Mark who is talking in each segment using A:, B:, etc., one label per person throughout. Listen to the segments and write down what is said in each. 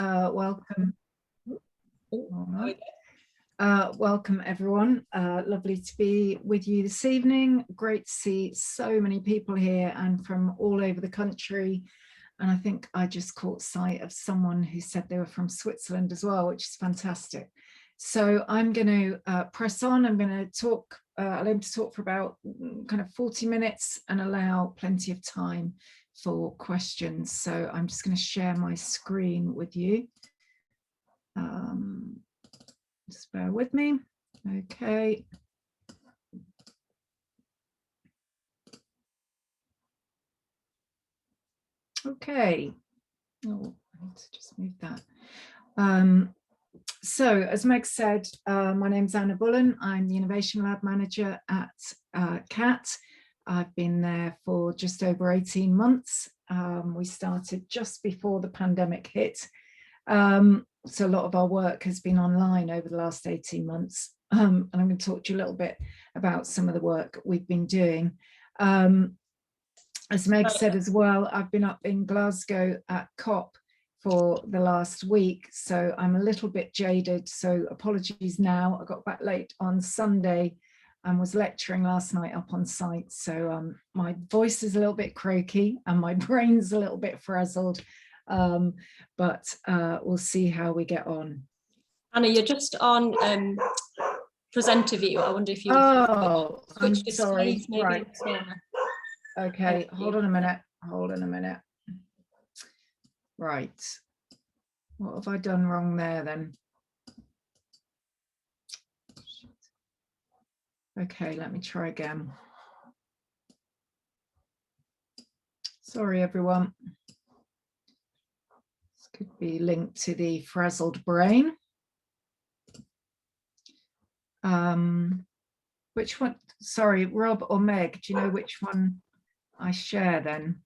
A: Welcome. Welcome everyone. Lovely to be with you this evening. Great to see so many people here and from all over the country. And I think I just caught sight of someone who said they were from Switzerland as well, which is fantastic. So I'm going to press on. I'm going to talk, I'll aim to talk for about kind of 40 minutes and allow plenty of time for questions. So I'm just going to share my screen with you. Just bear with me. Okay. Okay. Oh, I need to just move that. So as Meg said, my name's Anna Bullen. I'm the Innovation Lab Manager at CAT. I've been there for just over 18 months. We started just before the pandemic hit. So a lot of our work has been online over the last 18 months. And I'm going to talk to you a little bit about some of the work we've been doing. As Meg said as well, I've been up in Glasgow at COP for the last week, so I'm a little bit jaded, so apologies now. I got back late on Sunday and was lecturing last night up on site, so my voice is a little bit croaky and my brain's a little bit frazzled, but we'll see how we get on.
B: Anna, you're just on presenter view. I wonder if you
A: I'm sorry. Right. Okay, hold on a minute. Right. What have I done wrong there then? Okay, let me try again. Sorry, everyone. This could be linked to the frazzled brain. Which one? Sorry, Rob or Meg, do you know which one I share then?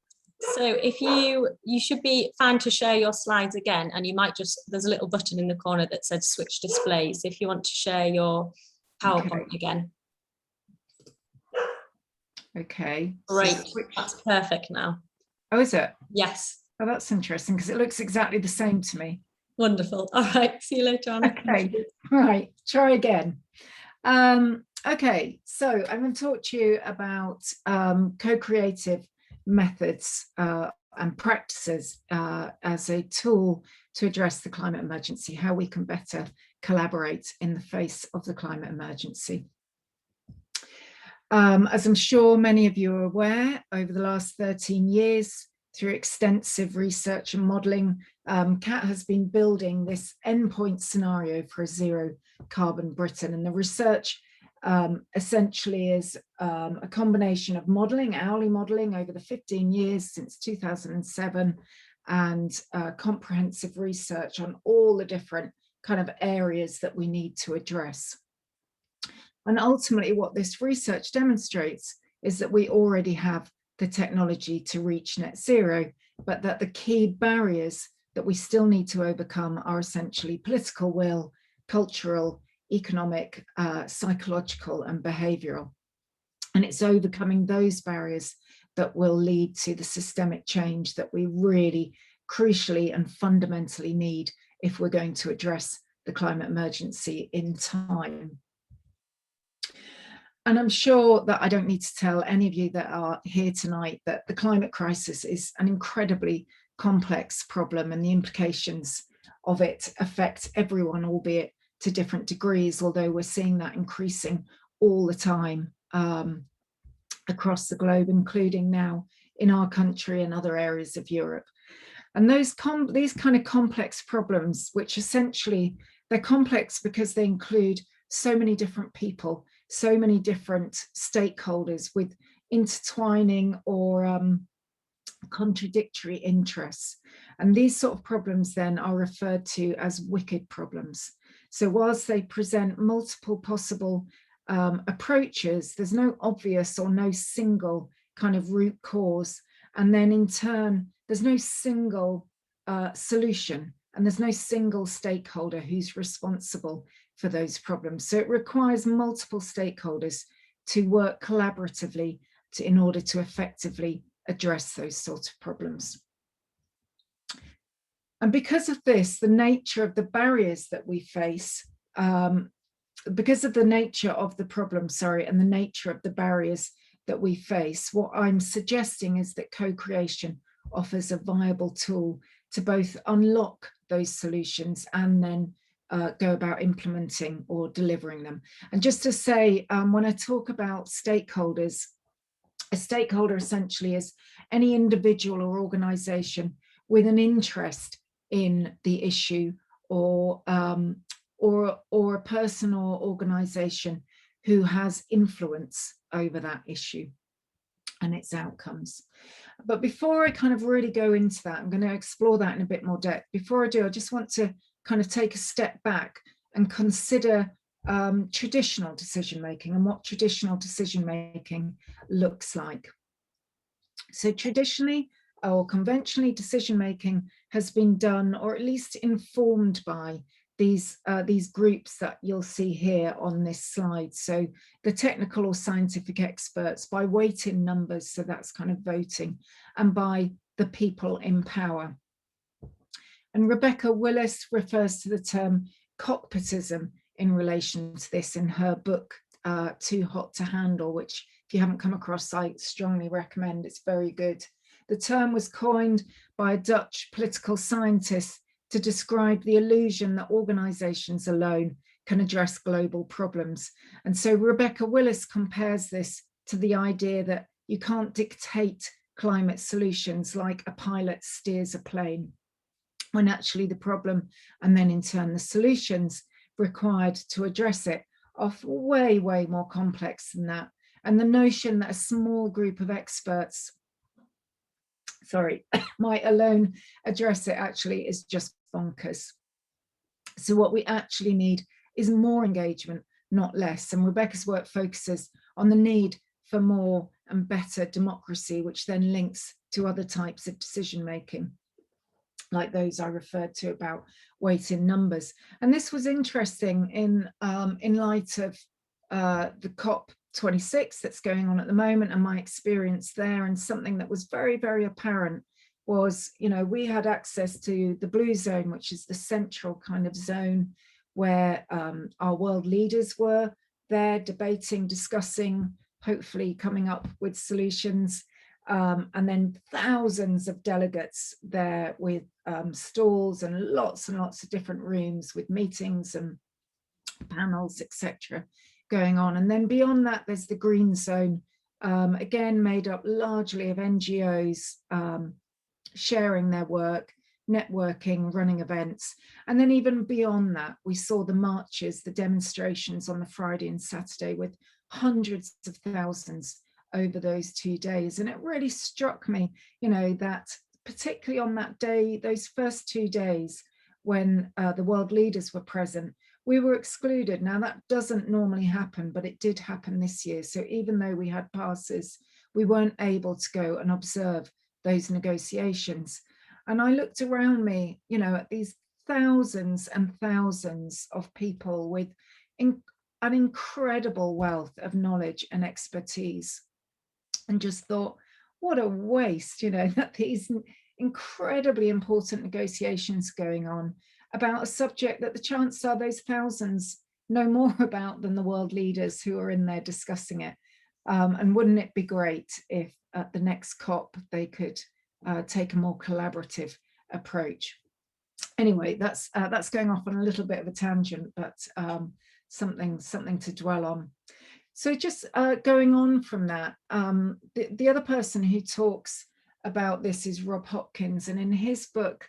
B: So if you should be fine to share your slides again, and you might just, there's a little button in the corner that says switch displays if you want to share your PowerPoint again.
A: Okay.
B: Great, that's perfect now.
A: Oh, is it?
B: Yes.
A: Oh, that's interesting because it looks exactly the same to me.
B: Wonderful. All right, see you later on.
A: Okay, right, try again. Okay, so I'm going to talk to you about co-creative methods and practices as a tool to address the climate emergency, how we can better collaborate in the face of the climate emergency. As I'm sure many of you are aware, over the last 13 years, through extensive research and modelling, CAT has been building this endpoint scenario for a zero carbon Britain. And the research essentially is a combination of modelling, hourly modelling over the 15 years since 2007, and comprehensive research on all the different kind of areas that we need to address. And ultimately what this research demonstrates is that we already have the technology to reach net zero, but that the key barriers that we still need to overcome are essentially political will, cultural, economic, psychological and behavioural. And it's overcoming those barriers that will lead to the systemic change that we really crucially and fundamentally need if we're going to address the climate emergency in time. And I'm sure that I don't need to tell any of you that are here tonight that the climate crisis is an incredibly complex problem, and the implications of it affect everyone, albeit to different degrees, although we're seeing that increasing all the time across the globe, including now in our country and other areas of Europe. And these kind of complex problems, which essentially they're complex because they include so many different people, so many different stakeholders with intertwining or contradictory interests. And these sort of problems then are referred to as wicked problems. So whilst they present multiple possible approaches, there's no obvious or no single kind of root cause. And then in turn, there's no single solution, and there's no single stakeholder who's responsible for those problems. So it requires multiple stakeholders to work collaboratively in order to effectively address those sorts of problems. And because of this, the nature of the barriers that we face, because of the nature of the problem, and the nature of the barriers that we face, what I'm suggesting is that co-creation offers a viable tool to both unlock those solutions and then go about implementing or delivering them. And just to say, when I talk about stakeholders, a stakeholder essentially is any individual or organization with an interest in the issue, or a person or organization who has influence over that issue and its outcomes. But before I kind of really go into that, I'm going to explore that in a bit more depth. Before I do, I just want to kind of take a step back and consider traditional decision making and what traditional decision making looks like. So traditionally or conventionally, decision making has been done, or at least informed by, these groups that you'll see here on this slide. So the technical or scientific experts, by weight in numbers, so that's kind of voting, and by the people in power. And Rebecca Willis refers to the term cockpitism in relation to this in her book, Too Hot to Handle, which if you haven't come across, I strongly recommend. It's very good. The term was coined by a Dutch political scientist to describe the illusion that organizations alone can address global problems. And so Rebecca Willis compares this to the idea that you can't dictate climate solutions like a pilot steers a plane, when actually the problem, and then in turn the solutions required to address it, are way, way more complex than that. And the notion that a small group of experts might alone address it actually is just bonkers. So what we actually need is more engagement, not less. And Rebecca's work focuses on the need for more and better democracy, which then links to other types of decision making, like those I referred to about weight in numbers. And this was interesting in light of the COP26 that's going on at the moment, and my experience there. And something that was very, very apparent was, we had access to the blue zone, which is the central kind of zone where our world leaders were there debating, discussing, hopefully coming up with solutions. And then thousands of delegates there with stalls and lots of different rooms with meetings and panels, etc. going on. And then beyond that, there's the green zone, again made up largely of NGOs sharing their work, networking, running events. And then even beyond that, we saw the marches, the demonstrations on the Friday and Saturday with hundreds of thousands over those 2 days. And it really struck me, that particularly on that day, those first 2 days when the world leaders were present, we were excluded. Now that doesn't normally happen, but it did happen this year. So even though we had passes, we weren't able to go and observe those negotiations. And I looked around me, at these thousands and thousands of people with an incredible wealth of knowledge and expertise, and just thought, what a waste, that these incredibly important negotiations going on about a subject that the chances are those thousands know more about than the world leaders who are in there discussing it. And wouldn't it be great if at the next COP they could take a more collaborative approach? Anyway, that's going off on a little bit of a tangent, but something to dwell on. So just going on from that, the other person who talks about this is Rob Hopkins, and in his book,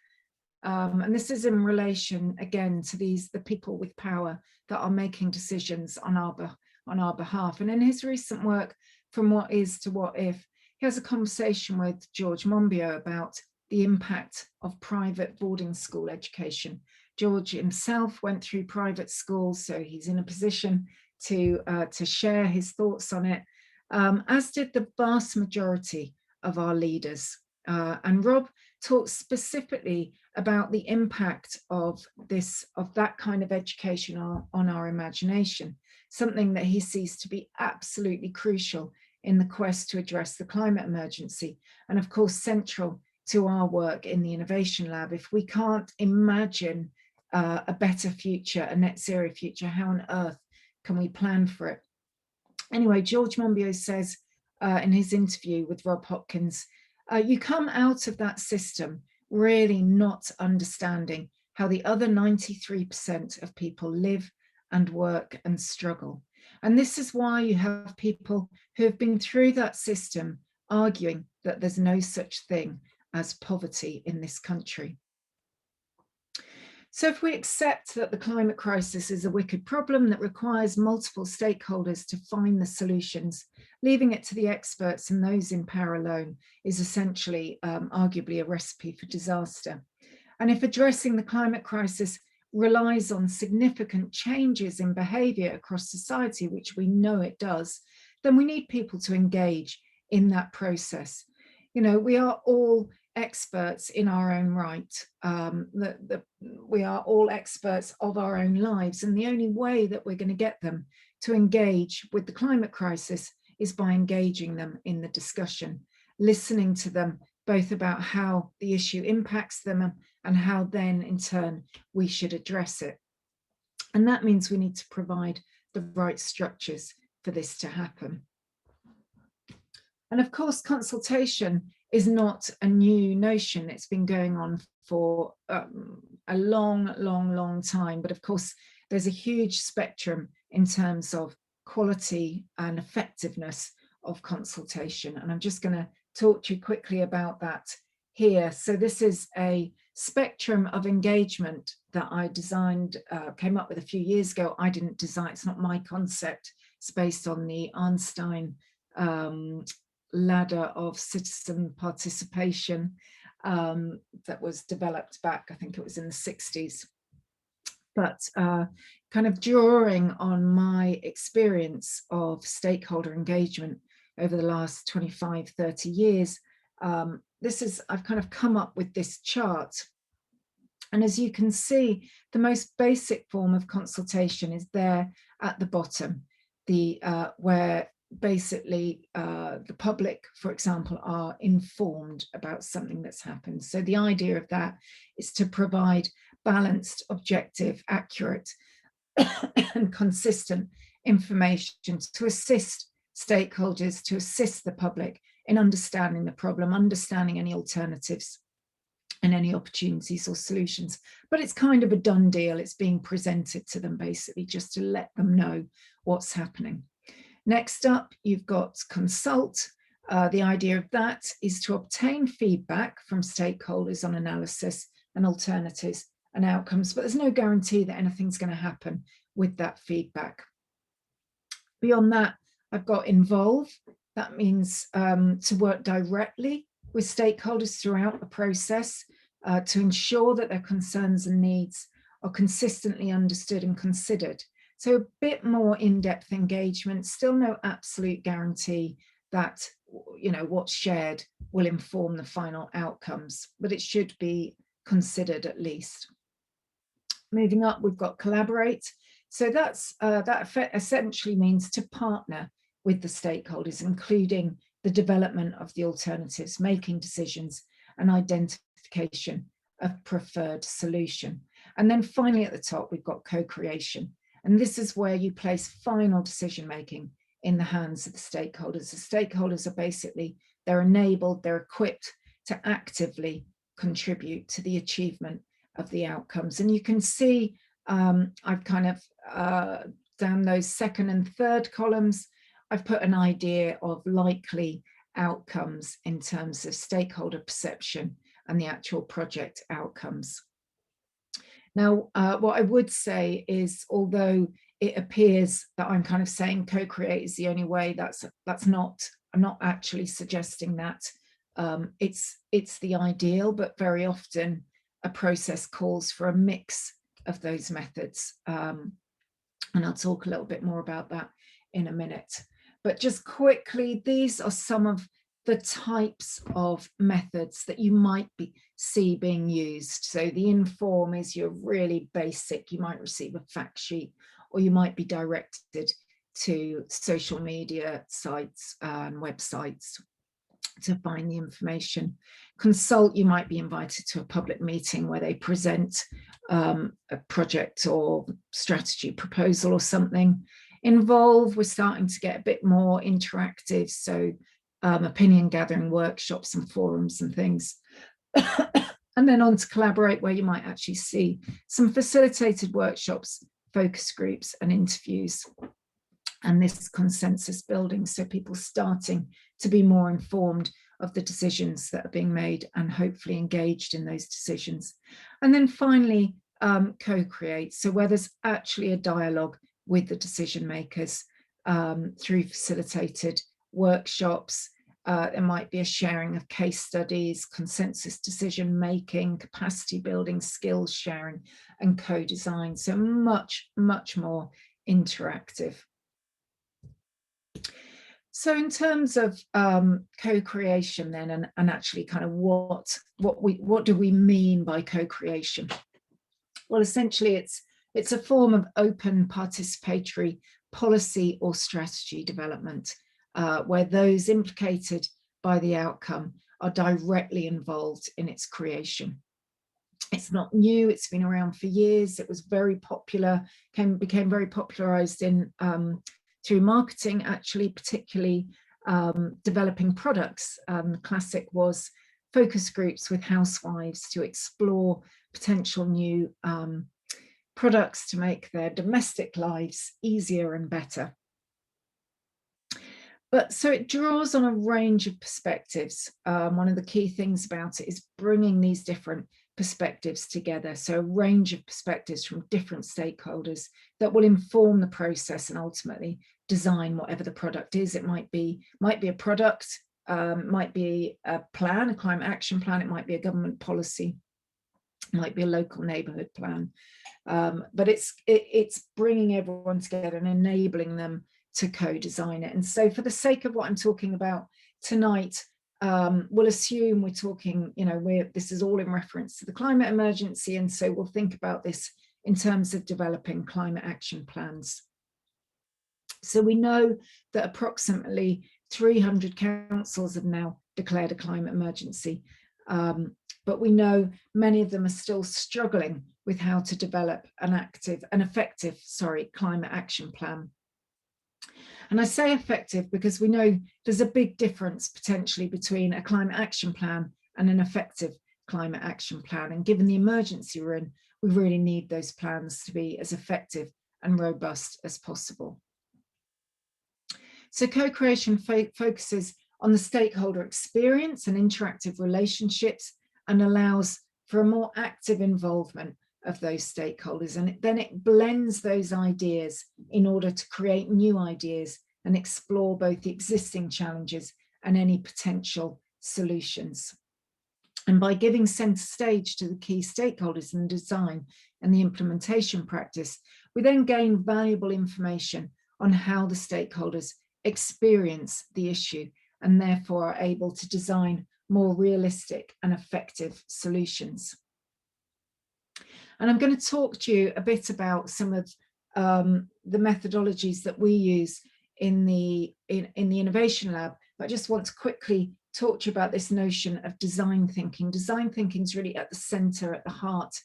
A: and this is in relation again to the people with power that are making decisions on our behalf. And in his recent work, From What Is to What If, he has a conversation with George Monbiot about the impact of private boarding school education. George himself went through private schools, so he's in a position to share his thoughts on it, as did the vast majority of our leaders. And Rob talks specifically about the impact of that kind of education on our imagination, something that he sees to be absolutely crucial in the quest to address the climate emergency, and of course central to our work in the Innovation Lab, if we can't imagine a better future, a net zero future, how on earth can we plan for it? Anyway, George Monbiot says in his interview with Rob Hopkins, you come out of that system really not understanding how the other 93% of people live and work and struggle. And this is why you have people who have been through that system arguing that there's no such thing as poverty in this country. So if we accept that the climate crisis is a wicked problem that requires multiple stakeholders to find the solutions, leaving it to the experts and those in power alone is essentially arguably a recipe for disaster. And if addressing the climate crisis relies on significant changes in behaviour across society, which we know it does, then we need people to engage in that process. You know, we are all experts in our own right. We are all experts of our own lives, and the only way that we're going to get them to engage with the climate crisis is by engaging them in the discussion, listening to them both about how the issue impacts them and how then in turn we should address it. And that means we need to provide the right structures for this to happen. And of course, consultation is not a new notion. It's been going on for a long time. But of course, there's a huge spectrum in terms of quality and effectiveness of consultation. And I'm just going to talk to you quickly about that here. So this is a spectrum of engagement that I designed, came up with a few years ago. I didn't design, it's not my concept. It's based on the Einstein ladder of citizen participation that was developed back, I think it was in the 60s. But kind of drawing on my experience of stakeholder engagement over the last 25, 30 years, I've kind of come up with this chart. And as you can see, the most basic form of consultation is there at the bottom, where basically the public, for example, are informed about something that's happened. So the idea of that is to provide balanced, objective, accurate and consistent information to assist stakeholders, to assist the public in understanding the problem, understanding any alternatives and any opportunities or solutions. But it's kind of a done deal. It's being presented to them basically just to let them know what's happening. Next up, you've got consult. The idea of that is to obtain feedback from stakeholders on analysis and alternatives and outcomes, but there's no guarantee that anything's going to happen with that feedback. Beyond that, I've got involve. That means to work directly with stakeholders throughout the process to ensure that their concerns and needs are consistently understood and considered. So a bit more in-depth engagement, still no absolute guarantee that, you know, what's shared will inform the final outcomes, but it should be considered at least. Moving up, we've got collaborate. So that essentially means to partner with the stakeholders, including the development of the alternatives, making decisions and identification of preferred solution. And then finally at the top, we've got co-creation. And this is where you place final decision-making in the hands of the stakeholders. The stakeholders are basically, they're enabled, they're equipped to actively contribute to the achievement of the outcomes. And you can see I've kind of, down those second and third columns, I've put an idea of likely outcomes in terms of stakeholder perception and the actual project outcomes. Now, what I would say is, although it appears that I'm kind of saying co-create is the only way, that's not, I'm not actually suggesting that. It's the ideal, but very often a process calls for a mix of those methods. And I'll talk a little bit more about that in a minute. But just quickly, these are some of the types of methods that you might see being used. So the inform is your really basic, you might receive a fact sheet, or you might be directed to social media sites and websites. to find the information. Consult, you might be invited to a public meeting where they present a project or strategy proposal or something. Involve, we're starting to get a bit more interactive, so opinion gathering workshops and forums and things. And then on to collaborate, where you might actually see some facilitated workshops, focus groups and interviews, and this consensus building, so people starting to be more informed of the decisions that are being made and hopefully engaged in those decisions. And then finally, co-create, so where there's actually a dialogue with the decision makers through facilitated workshops. There might be a sharing of case studies, consensus decision making, capacity building, skills sharing and co-design, so much more interactive. So in terms of co-creation then, and actually kind of what do we mean by co-creation? Well, essentially it's a form of open participatory policy or strategy development where those implicated by the outcome are directly involved in its creation. It's not new, it's been around for years. It was very popular, became very popularized in through marketing, actually, particularly developing products. The classic was focus groups with housewives to explore potential new products to make their domestic lives easier and better. But so it draws on a range of perspectives. One of the key things about it is bringing these different perspectives together. So a range of perspectives from different stakeholders that will inform the process and ultimately design whatever the product is. It might be a product, might be a plan, a climate action plan, it might be a government policy, it might be a local neighbourhood plan. But it's bringing everyone together and enabling them to co-design it. And so for the sake of what I'm talking about tonight, we'll assume we're talking, this is all in reference to the climate emergency, and so we'll think about this in terms of developing climate action plans. So we know that approximately 300 councils have now declared a climate emergency, but we know many of them are still struggling with how to develop an effective climate action plan. And I say effective because we know there's a big difference potentially between a climate action plan and an effective climate action plan. And given the emergency we're in, we really need those plans to be as effective and robust as possible. So co-creation focuses on the stakeholder experience and interactive relationships and allows for a more active involvement of those stakeholders, and then it blends those ideas in order to create new ideas and explore both the existing challenges and any potential solutions. And by giving centre stage to the key stakeholders in the design and the implementation practice, we then gain valuable information on how the stakeholders experience the issue and therefore are able to design more realistic and effective solutions. And I'm going to talk to you a bit about some of the methodologies that we use in the Innovation Lab. But I just want to quickly talk to you about this notion of design thinking. Design thinking is really at the centre, at the heart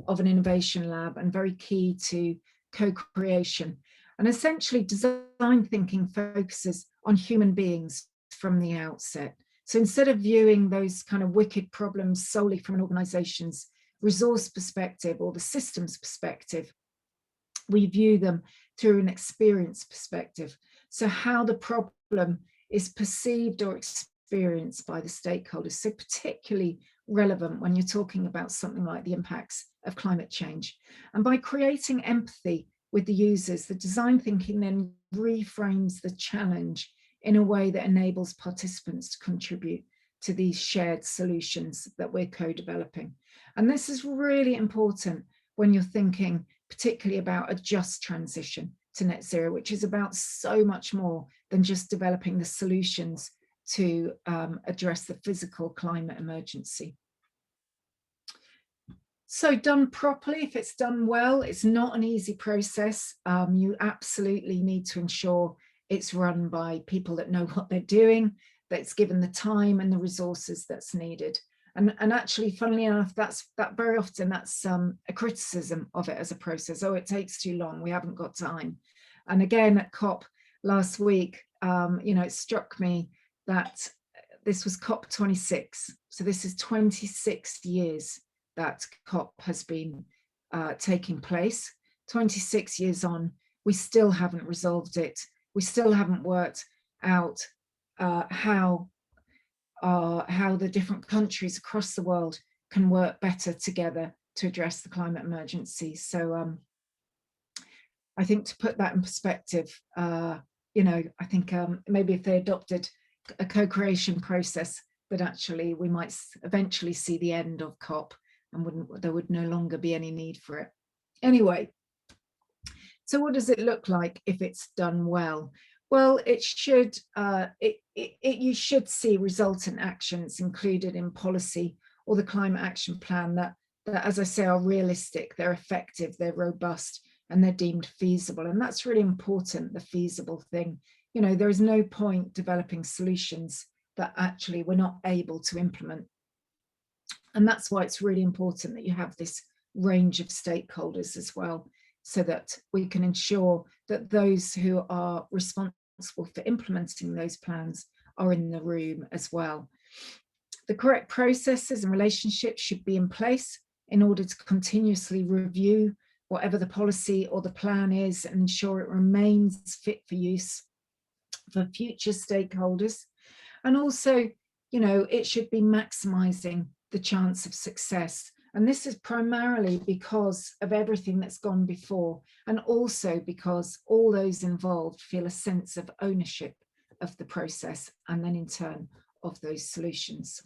A: of an innovation lab and very key to co-creation. And essentially design thinking focuses on human beings from the outset. So instead of viewing those kind of wicked problems solely from an organisation's resource perspective or the systems perspective, we view them through an experience perspective. So how the problem is perceived or experienced by the stakeholders. So particularly relevant when you're talking about something like the impacts of climate change. And by creating empathy with the users, the design thinking then reframes the challenge in a way that enables participants to contribute to these shared solutions that we're co-developing. And this is really important when you're thinking particularly about a just transition to net zero, which is about so much more than just developing the solutions to address the physical climate emergency. So done properly, if it's done well, it's not an easy process. You absolutely need to ensure it's run by people that know what they're doing. that's given the time and the resources that's needed. And actually, funnily enough, that very often that's a criticism of it as a process. Oh, it takes too long, we haven't got time. And again, at COP last week, it struck me that this was COP 26. So this is 26 years that COP has been taking place. 26 years on, we still haven't resolved it. We still haven't worked out how the different countries across the world can work better together to address the climate emergency. So I think, to put that in perspective, I think maybe if they adopted a co-creation process, that actually we might eventually see the end of COP, and there would no longer be any need for it. Anyway, so what does it look like if it's done well? Well, it should. You should see resultant actions included in policy or the climate action plan that, as I say, are realistic, they're effective, they're robust, and they're deemed feasible. And that's really important, the feasible thing. There is no point developing solutions that actually we're not able to implement. And that's why it's really important that you have this range of stakeholders as well, so that we can ensure that those who are responsible for implementing those plans are in the room as well. The correct processes and relationships should be in place in order to continuously review whatever the policy or the plan is and ensure it remains fit for use for future stakeholders. And also, it should be maximizing the chance of success. And this is primarily because of everything that's gone before, and also because all those involved feel a sense of ownership of the process, and then in turn of those solutions.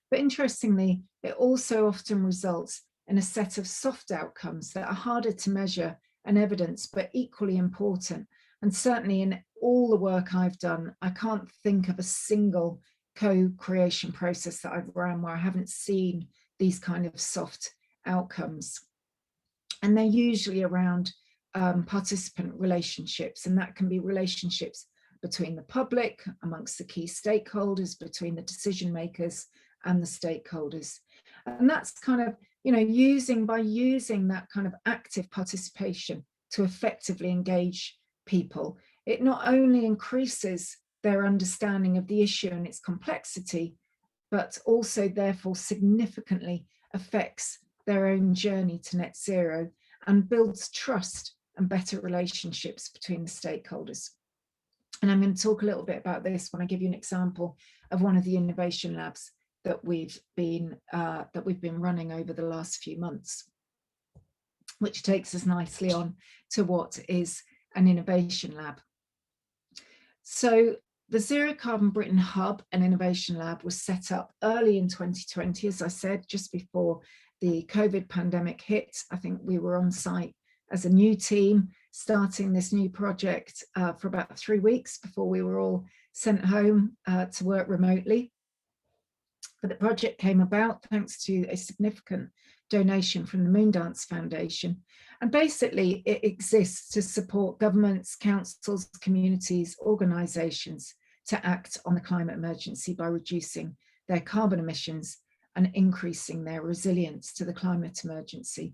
A: But interestingly, it also often results in a set of soft outcomes that are harder to measure and evidence, but equally important. And certainly in all the work I've done, I can't think of a single co-creation process that I've run where I haven't seen these kind of soft outcomes. And they're usually around participant relationships, and that can be relationships between the public, amongst the key stakeholders, between the decision makers and the stakeholders. And that's kind of, by using that kind of active participation to effectively engage people, it not only increases their understanding of the issue and its complexity, but also therefore significantly affects their own journey to net zero and builds trust and better relationships between the stakeholders. And I'm going to talk a little bit about this when I give you an example of one of the innovation labs that we've been running over the last few months, which takes us nicely on to what is an innovation lab. So the Zero Carbon Britain Hub and Innovation Lab was set up early in 2020, as I said, just before the COVID pandemic hit. I think we were on site as a new team, starting this new project for about 3 weeks before we were all sent home to work remotely. But the project came about thanks to a significant donation from the Moondance Foundation. And basically it exists to support governments, councils, communities, organisations to act on the climate emergency by reducing their carbon emissions and increasing their resilience to the climate emergency.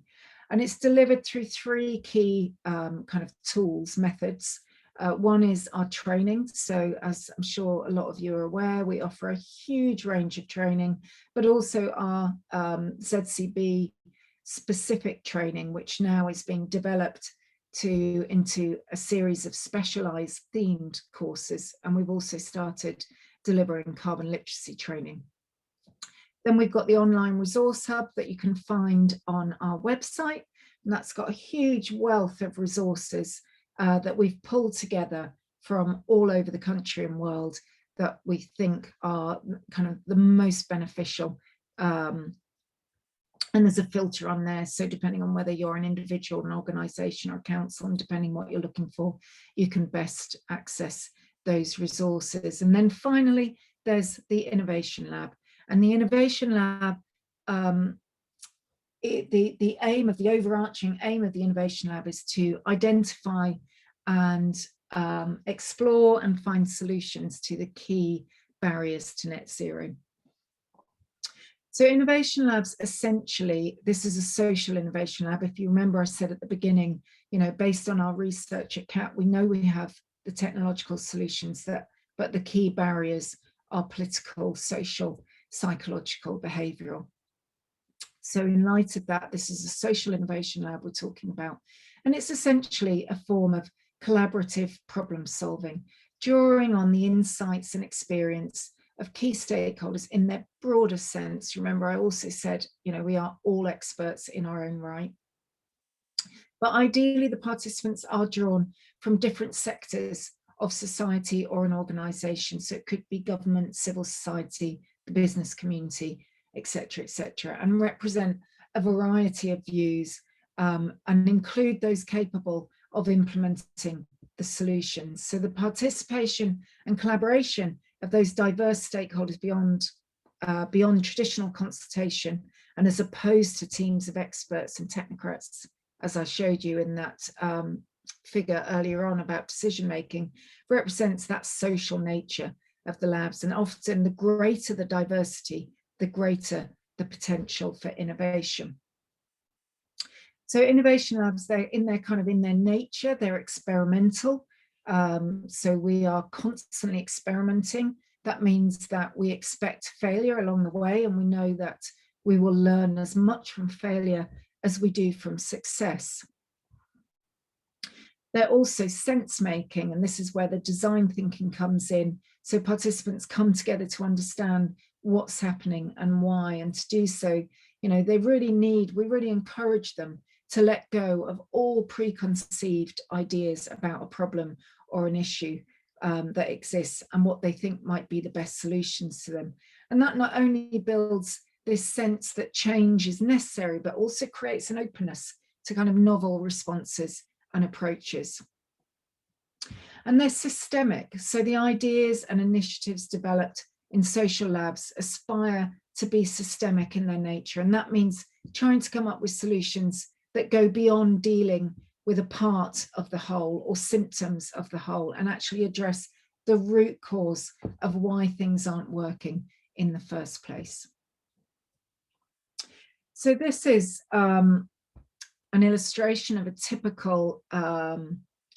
A: And it's delivered through 3 key kind of tools, methods. One is our training. So as I'm sure a lot of you are aware, we offer a huge range of training, but also our ZCB specific training, which now is being developed into a series of specialized themed courses. And we've also started delivering carbon literacy training. Then we've got the online resource hub that you can find on our website. And that's got a huge wealth of resources that we've pulled together from all over the country and world that we think are kind of the most beneficial. And there's a filter on there. So depending on whether you're an individual, an organisation or a council, and depending what you're looking for, you can best access those resources. And then finally, there's the Innovation Lab. And the Innovation Lab, the overarching aim of the Innovation Lab is to identify and explore and find solutions to the key barriers to net zero. So Innovation Labs, essentially, this is a social innovation lab. If you remember, I said at the beginning, you know, based on our research at CAT, we know we have the technological solutions but the key barriers are political, social, psychological, behavioural. So in light of that, this is a social innovation lab we're talking about, and it's essentially a form of collaborative problem solving, drawing on the insights and experience of key stakeholders in their broader sense. Remember, I also said, you know, we are all experts in our own right. But ideally, the participants are drawn from different sectors of society or an organisation. So it could be government, civil society, the business community, etc., and represent a variety of views and include those capable of implementing the solutions. So the participation and collaboration of those diverse stakeholders beyond traditional consultation, and as opposed to teams of experts and technocrats, as I showed you in that figure earlier on about decision making, represents that social nature of the labs. And often the greater the diversity, the greater the potential for innovation. So innovation labs, they're in their nature, they're experimental. So we are constantly experimenting. That means that we expect failure along the way, and we know that we will learn as much from failure as we do from success. They're also sense making, and this is where the design thinking comes in. So participants come together to understand what's happening and why, and to do so, you know, we really encourage them to let go of all preconceived ideas about a problem or an issue that exists and what they think might be the best solutions to them. And that not only builds this sense that change is necessary, but also creates an openness to kind of novel responses and approaches. And they're systemic. So the ideas and initiatives developed in social labs aspire to be systemic in their nature. And that means trying to come up with solutions that go beyond dealing with a part of the whole or symptoms of the whole, and actually address the root cause of why things aren't working in the first place. So this is an illustration of a typical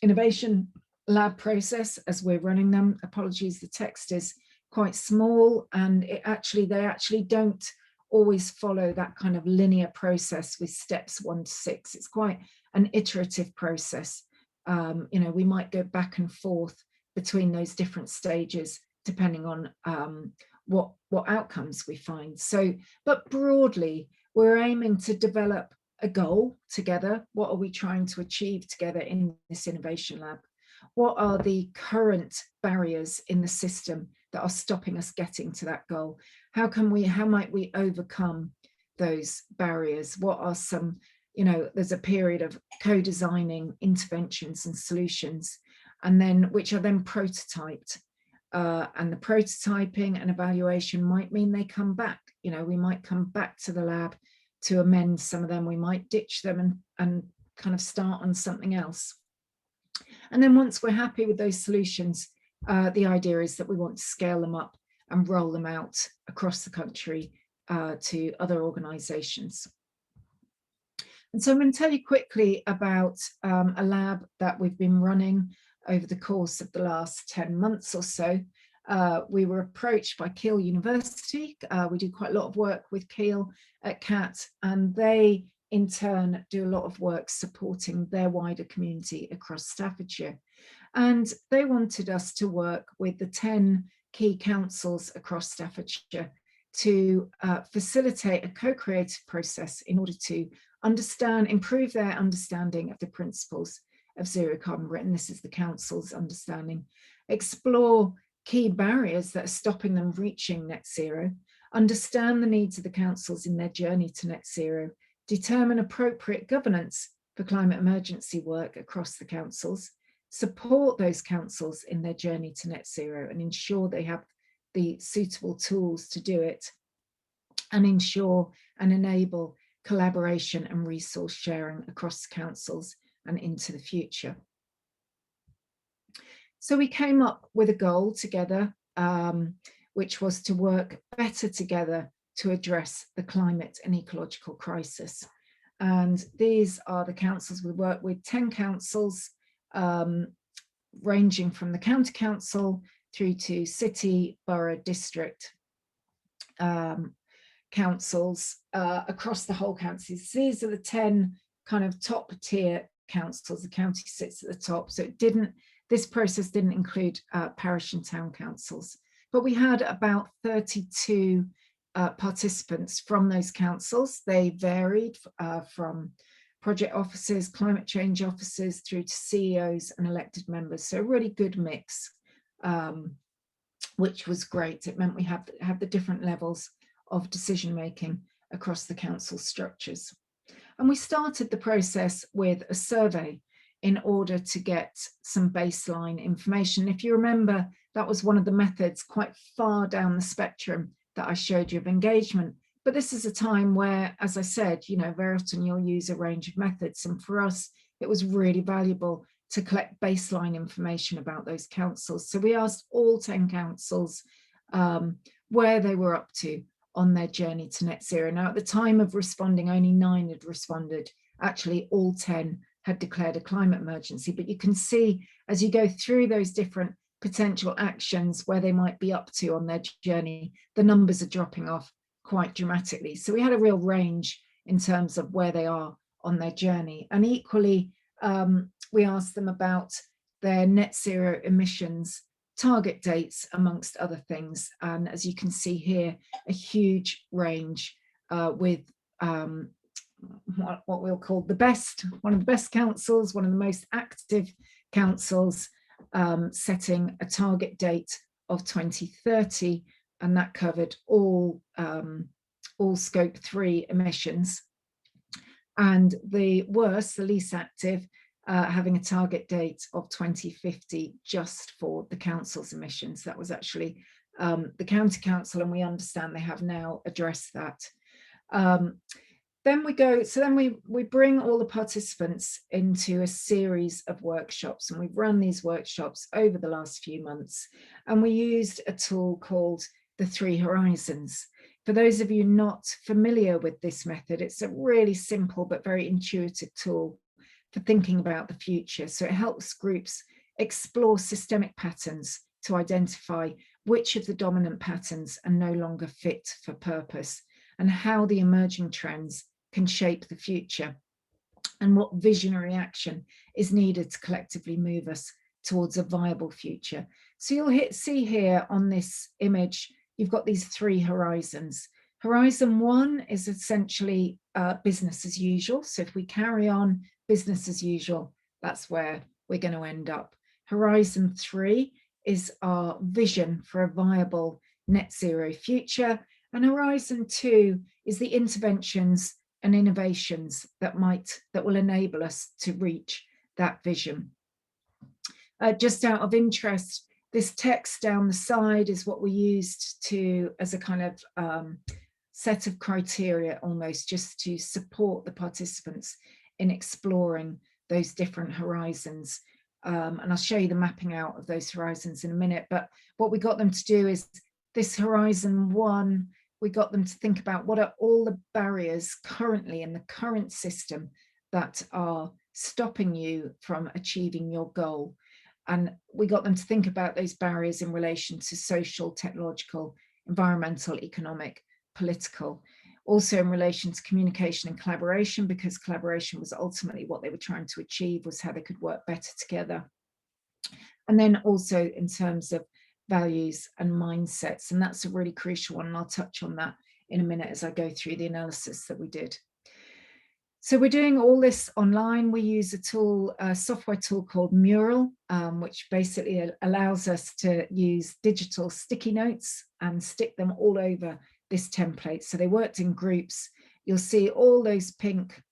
A: innovation lab process as we're running them. Apologies, the text is quite small, and they actually don't always follow that kind of linear process with steps 1 to 6. It's quite an iterative process. You know, we might go back and forth between those different stages depending on what outcomes we find. So, but broadly, we're aiming to develop a goal together. What are we trying to achieve together in this innovation lab? What are the current barriers in the system that are stopping us getting to that goal? How might we overcome those barriers? What are some, you know, there's a period of co-designing interventions and solutions, and then which are then prototyped. And the prototyping and evaluation might mean they come back. You know, we might come back to the lab to amend some of them. We might ditch them and kind of start on something else. And then once we're happy with those solutions, the idea is that we want to scale them up and roll them out across the country to other organisations. And so I'm going to tell you quickly about a lab that we've been running over the course of the last 10 months or so. We were approached by Keele University. We do quite a lot of work with Keele at CAT, and they in turn do a lot of work supporting their wider community across Staffordshire. And they wanted us to work with the 10 key councils across Staffordshire to facilitate a co-creative process in order to improve their understanding of the principles of zero carbon Britain. This is the council's understanding. Explore key barriers that are stopping them reaching net zero, understand the needs of the councils in their journey to net zero, determine appropriate governance for climate emergency work across the councils, support those councils in their journey to net zero and ensure they have the suitable tools to do it, and ensure and enable collaboration and resource sharing across councils and into the future. So we came up with a goal together, which was to work better together to address the climate and ecological crisis. And these are the councils we work with, 10 councils, ranging from the county council through to city, borough, district councils across the whole county. So these are the 10 kind of top tier councils. The county sits at the top. So this process didn't include parish and town councils, but we had about 32 participants from those councils. They varied from project officers, climate change officers, through to CEOs and elected members. So a really good mix, which was great. It meant we have the different levels of decision making across the council structures. And we started the process with a survey in order to get some baseline information. If you remember, that was one of the methods quite far down the spectrum that I showed you of engagement. But this is a time where, as I said, very often you'll use a range of methods. And for us, it was really valuable to collect baseline information about those councils. So we asked all 10 councils where they were up to on their journey to net zero. Now, at the time of responding, only 9 had responded. Actually, all 10 had declared a climate emergency. But you can see as you go through those different potential actions where they might be up to on their journey, the numbers are dropping off quite dramatically. So we had a real range in terms of where they are on their journey. And equally, we asked them about their net zero emissions target dates, amongst other things. And as you can see here, a huge range with what we'll call one of the best councils, one of the most active councils, setting a target date of 2030, and that covered all scope 3 emissions. And the worst, the least active, having a target date of 2050 just for the council's emissions. That was actually the county council, and we understand they have now addressed that. Then we bring all the participants into a series of workshops, and we've run these workshops over the last few months, and we used a tool called the 3 horizons. For those of you not familiar with this method, it's a really simple but very intuitive tool for thinking about the future. So it helps groups explore systemic patterns to identify which of the dominant patterns are no longer fit for purpose, and how the emerging trends can shape the future, and what visionary action is needed to collectively move us towards a viable future. So you'll see here on this image, you've got these 3 horizons. Horizon 1 is essentially business as usual. So if we carry on business as usual, that's where we're going to end up. Horizon 3 is our vision for a viable net zero future. And Horizon 2 is the interventions and innovations that will enable us to reach that vision. Just out of interest, this text down the side is what we used as a kind of set of criteria, almost just to support the participants in exploring those different horizons. And I'll show you the mapping out of those horizons in a minute. But what we got them to do is this Horizon 1, we got them to think about what are all the barriers currently in the current system that are stopping you from achieving your goal. And we got them to think about those barriers in relation to social, technological, environmental, economic, political. Also in relation to communication and collaboration, because collaboration was ultimately what they were trying to achieve, was how they could work better together. And then also in terms of values and mindsets, and that's a really crucial one, and I'll touch on that in a minute as I go through the analysis that we did. So we're doing all this online. We use a software tool called Mural, which basically allows us to use digital sticky notes and stick them all over this template. So they worked in groups. You'll see all those pink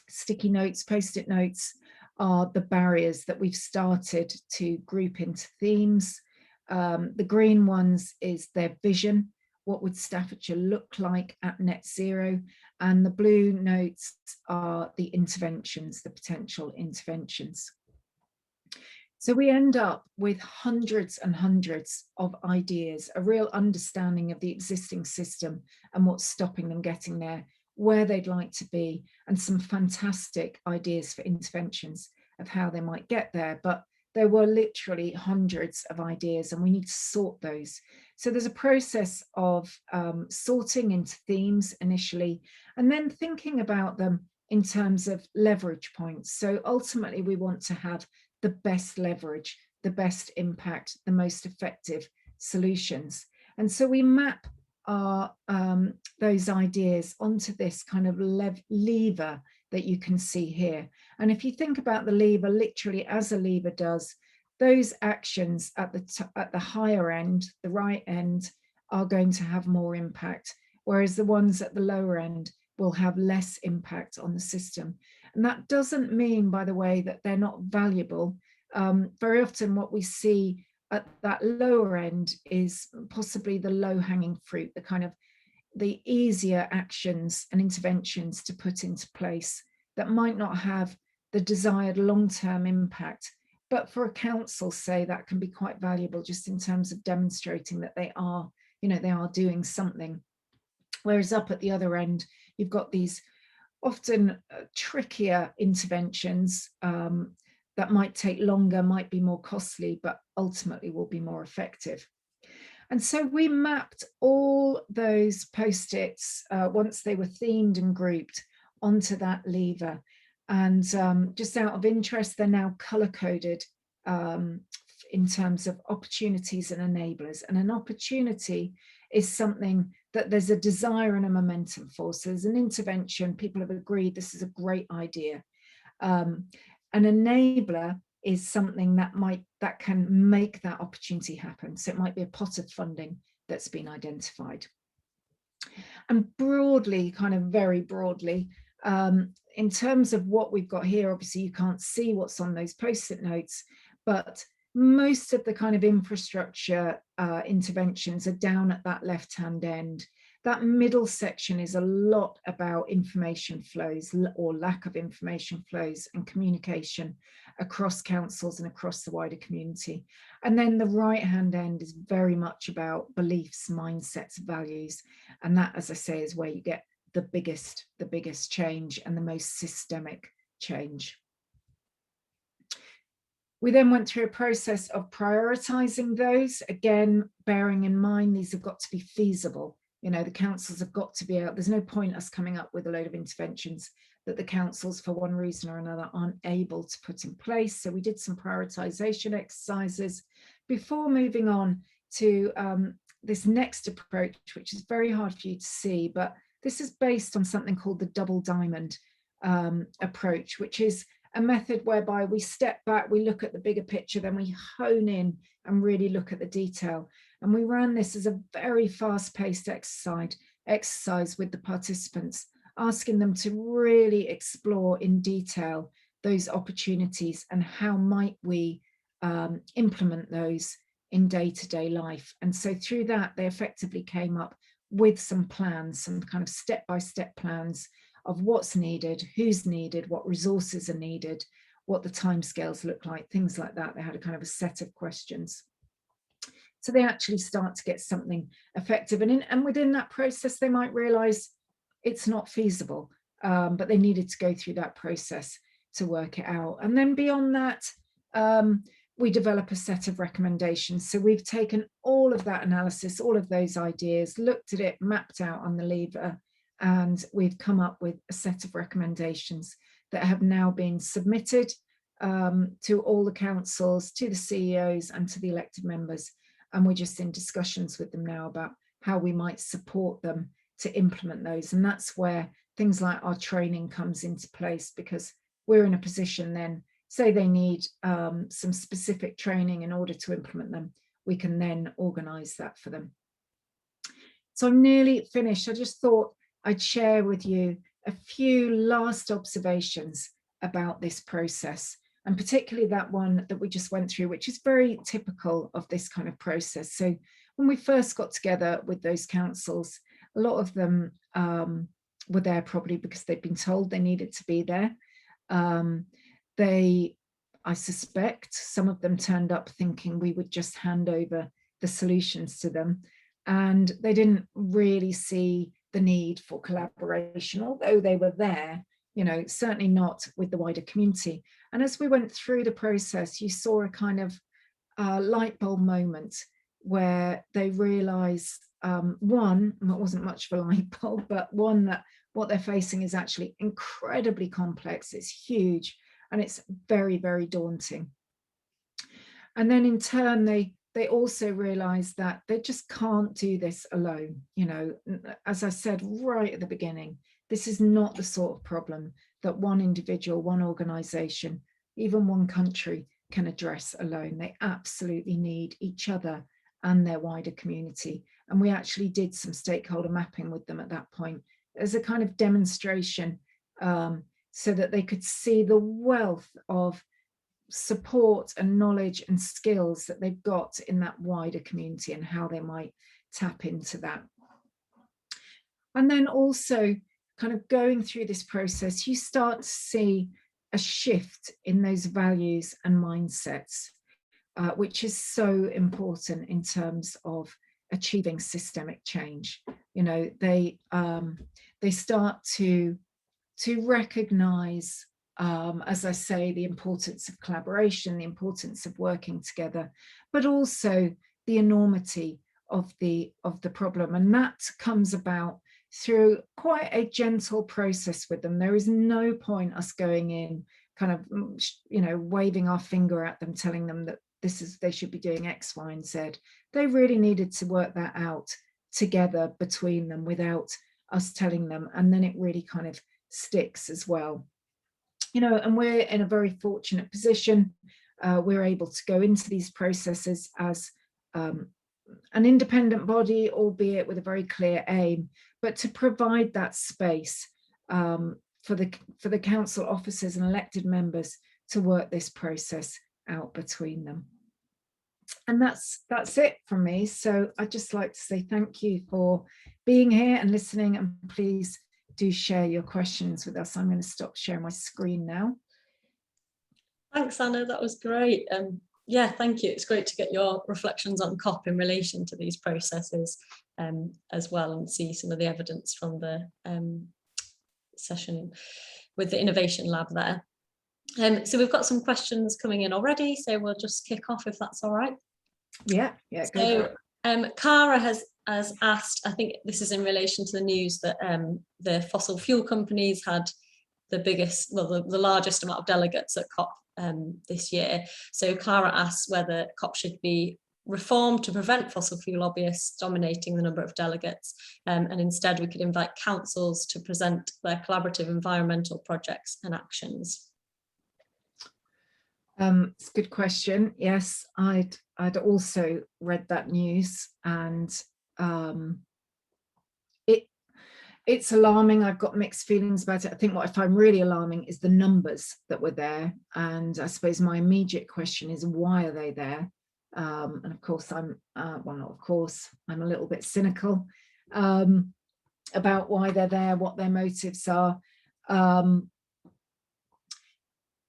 A: sticky notes, post-it notes, are the barriers that we've started to group into themes. The green ones is their vision. What would Staffordshire look like at net zero? And the blue notes are the interventions, the potential interventions. So we end up with hundreds and hundreds of ideas, a real understanding of the existing system and what's stopping them getting there, where they'd like to be, and some fantastic ideas for interventions of how they might get there. But there were literally hundreds of ideas, and we need to sort those. So there's a process of sorting into themes initially, and then thinking about them in terms of leverage points. So ultimately, we want to have the best leverage, the best impact, the most effective solutions. And so we map our those ideas onto this kind of lever that you can see here. And if you think about the lever literally as a lever does, those actions at the higher end, the right end, are going to have more impact, whereas the ones at the lower end will have less impact on the system. And that doesn't mean, by the way, that they're not valuable. Very often what we see at that lower end is possibly the low-hanging fruit, the kind of the easier actions and interventions to put into place that might not have the desired long-term impact. But for a council, say, that can be quite valuable just in terms of demonstrating that they are, they are doing something. Whereas up at the other end, you've got these often trickier interventions that might take longer, might be more costly, but ultimately will be more effective. And so we mapped all those post-its once they were themed and grouped onto that lever. And just out of interest, they're now color-coded in terms of opportunities and enablers. And an opportunity is something that there's a desire and a momentum for. So there's an intervention, people have agreed this is a great idea. An enabler is something that can make that opportunity happen. So it might be a pot of funding that's been identified. And broadly, kind of very broadly, in terms of what we've got here, obviously you can't see what's on those post-it notes, but most of the kind of infrastructure interventions are down at that left-hand end. That middle section is a lot about information flows or lack of information flows and communication across councils and across the wider community. And then the right-hand end is very much about beliefs, mindsets, values. And that, as I say, is where you get the biggest change and the most systemic change. We then went through a process of prioritizing those, again, bearing in mind these have got to be feasible. The councils have got to be out. There's no point us coming up with a load of interventions that the councils, for one reason or another, aren't able to put in place. So we did some prioritization exercises before moving on to this next approach, which is very hard for you to see, but this is based on something called the double diamond approach, which is a method whereby we step back, we look at the bigger picture, then we hone in and really look at the detail. And we ran this as a very fast-paced exercise with the participants, asking them to really explore in detail those opportunities and how might we implement those in day-to-day life. And so through that, they effectively came up with some plans, some kind of step-by-step plans of what's needed, who's needed, what resources are needed, what the timescales look like, things like that. They had a kind of a set of questions. So they actually start to get something effective. And within that process, they might realize it's not feasible, but they needed to go through that process to work it out. And then beyond that, we develop a set of recommendations. So we've taken all of that analysis, all of those ideas, looked at it, mapped out on the lever, and we've come up with a set of recommendations that have now been submitted to all the councils, to the CEOs and to the elected members. And we're just in discussions with them now about how we might support them to implement those. And that's where things like our training comes into place, because we're in a position then, say they need some specific training in order to implement them, we can then organise that for them. So I'm nearly finished. I just thought I'd share with you a few last observations about this process, and particularly that one that we just went through, which is very typical of this kind of process. So when we first got together with those councils, a lot of them were there probably because they'd been told they needed to be there. They I suspect some of them turned up thinking we would just hand over the solutions to them, and they didn't really see the need for collaboration, although they were there, you know, certainly not with the wider community. And as we went through the process, you saw a kind of light bulb moment where they realized, one, it wasn't much of a light bulb, but one, that what they're facing is actually incredibly complex, it's huge, and it's very, very daunting. And then in turn, they also realize that they just can't do this alone. You know, as I said right at the beginning, this is not the sort of problem that one individual, one organization, even one country can address alone. They absolutely need each other and their wider community. And we actually did some stakeholder mapping with them at that point as a kind of demonstration, so that they could see the wealth of support and knowledge and skills that they've got in that wider community and how they might tap into that. And then also kind of going through this process, you start to see a shift in those values and mindsets, which is so important in terms of achieving systemic change. You know, they start to recognize, as I say, the importance of collaboration, the importance of working together, but also the enormity of the problem. And that comes about through quite a gentle process with them. There is no point us going in kind of, you know, waving our finger at them, telling them that they should be doing X, Y, and Z. They really needed to work that out together between them without us telling them. And then it really kind of sticks as well. You know, and we're in a very fortunate position. We're able to go into these processes as an independent body, albeit with a very clear aim, but to provide that space for the council officers and elected members to work this process out between them. And that's it from me. So I'd just like to say thank you for being here and listening, and please do share your questions with us. I'm going to stop sharing my screen now.
B: Thanks, Anna, that was great. Yeah, thank you. It's great to get your reflections on COP in relation to these processes as well, and see some of the evidence from the session with the Innovation Lab there. So we've got some questions coming in already, so we'll just kick off if that's all right.
A: Yeah,
B: so Cara has asked, I think this is in relation to the news that the fossil fuel companies had the biggest, well, the largest amount of delegates at COP this year. So Clara asks whether COP should be reformed to prevent fossil fuel lobbyists dominating the number of delegates, and instead we could invite councils to present their collaborative environmental projects and actions.
A: It's a good question. Yes, I'd also read that news, and it's alarming. I've got mixed feelings about it. I think what I find really alarming is the numbers that were there, and I suppose my immediate question is, why are they there? And of course I'm well, not of course, I'm a little bit cynical about why they're there, what their motives are.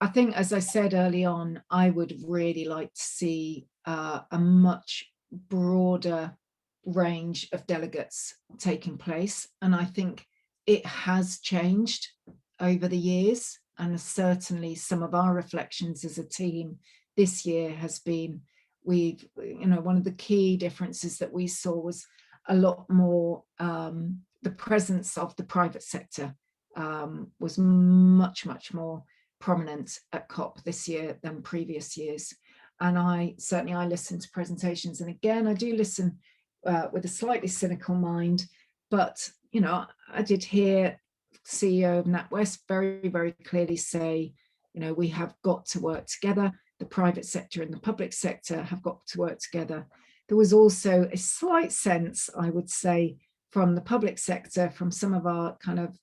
A: I think, as I said early on, I would really like to see a much broader range of delegates taking place. And I think it has changed over the years. And certainly some of our reflections as a team this year has been, one of the key differences that we saw was a lot more, the presence of the private sector was much, much more prominent at COP this year than previous years. And I listened to presentations, and again, I do listen with a slightly cynical mind, but I did hear CEO of NatWest very, very clearly say, we have got to work together. The private sector and the public sector have got to work together. There was also a slight sense, I would say, from the public sector, from some of our kind of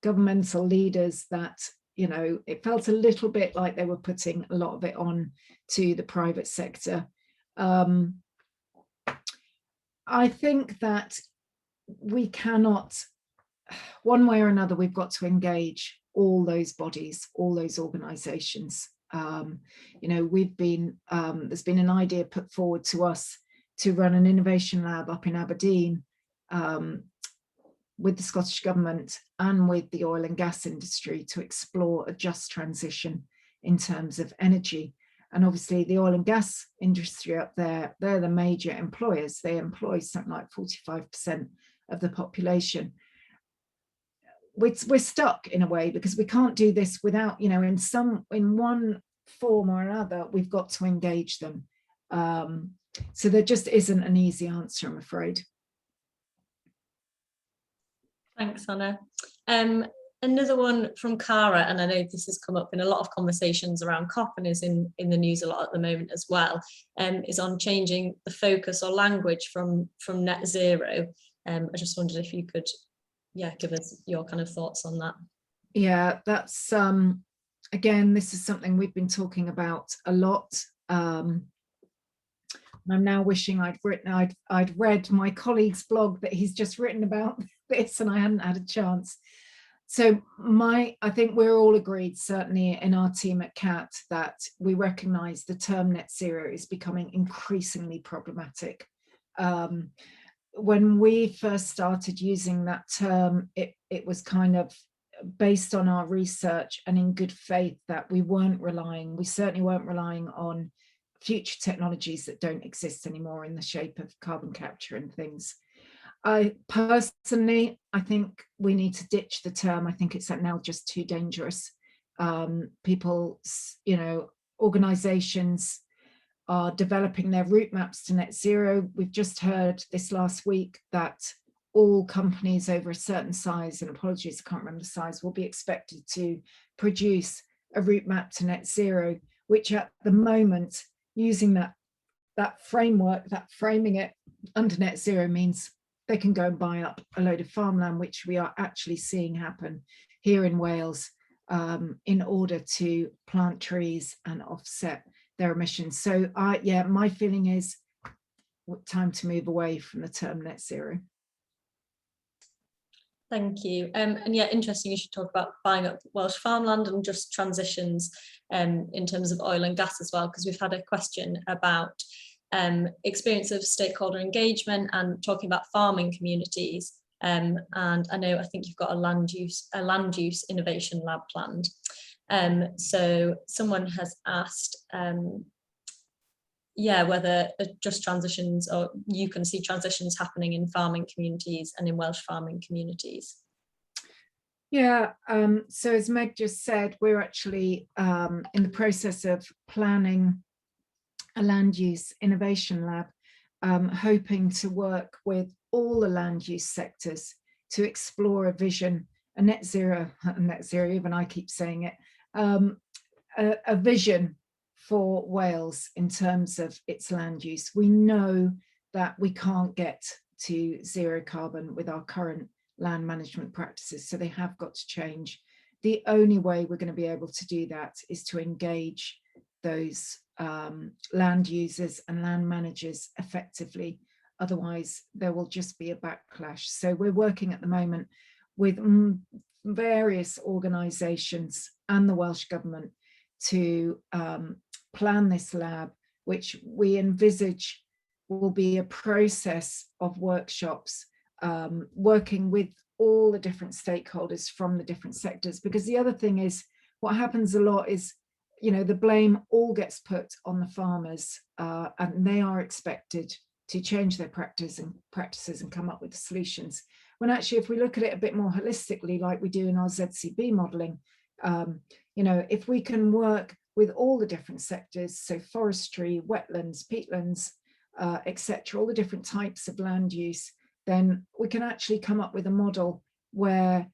A: governmental leaders, that it felt a little bit like they were putting a lot of it on to the private sector. I think that we cannot, one way or another, we've got to engage all those bodies, all those organisations, You know, we've been, there's been an idea put forward to us to run an innovation lab up in Aberdeen with the Scottish Government and with the oil and gas industry to explore a just transition in terms of energy. And obviously the oil and gas industry up there, they're the major employers. They employ something like 45% of the population. We're stuck in a way because we can't do this without, you know, in one form or another, we've got to engage them. So there just isn't an easy answer, I'm afraid.
B: Thanks, Anna. Another one from Cara, and I know this has come up in a lot of conversations around COP and is in the news a lot at the moment as well, is on changing the focus or language from net zero. I just wondered if you could, give us your kind of thoughts on that.
A: Yeah, that's, again, this is something we've been talking about a lot. I'm now wishing I'd read my colleague's blog that he's just written about this, and I hadn't had a chance. So I think we're all agreed, certainly in our team at CAT, that we recognise the term net zero is becoming increasingly problematic. When we first started using that term, it was kind of based on our research and in good faith that we certainly weren't relying on future technologies that don't exist anymore in the shape of carbon capture and things. I think we need to ditch the term. I think it's now just too dangerous. People, you know, organizations are developing their route maps to net zero. We've just heard this last week that all companies over a certain size, and apologies, I can't remember the size, will be expected to produce a route map to net zero, which at the moment, using that framework, that framing it under net zero means they can go and buy up a load of farmland, which we are actually seeing happen here in Wales, in order to plant trees and offset their emissions. So my feeling is time to move away from the term net zero.
B: Thank you. And yeah, interesting you should talk about buying up Welsh farmland and just transitions in terms of oil and gas as well, because we've had a question about experience of stakeholder engagement and talking about farming communities. And I think you've got a land use innovation lab planned. So someone has asked, whether just transitions, or you can see transitions happening in farming communities and in Welsh farming communities.
A: Yeah, so as Meg just said, we're actually in the process of planning a land use innovation lab, hoping to work with all the land use sectors to explore a vision, a net zero, even I keep saying it, a vision for Wales in terms of its land use. We know that we can't get to zero carbon with our current land management practices, so they have got to change. The only way we're going to be able to do that is to engage those land users and land managers effectively. Otherwise, there will just be a backlash. So we're working at the moment with various organisations and the Welsh Government to plan this lab, which we envisage will be a process of workshops, working with all the different stakeholders from the different sectors. Because the other thing is, what happens a lot is, you know, the blame all gets put on the farmers, and they are expected to change their practices and come up with solutions. When actually, if we look at it a bit more holistically, like we do in our ZCB modelling, you know, if we can work with all the different sectors, so forestry, wetlands, peatlands, etc., all the different types of land use, then we can actually come up with a model where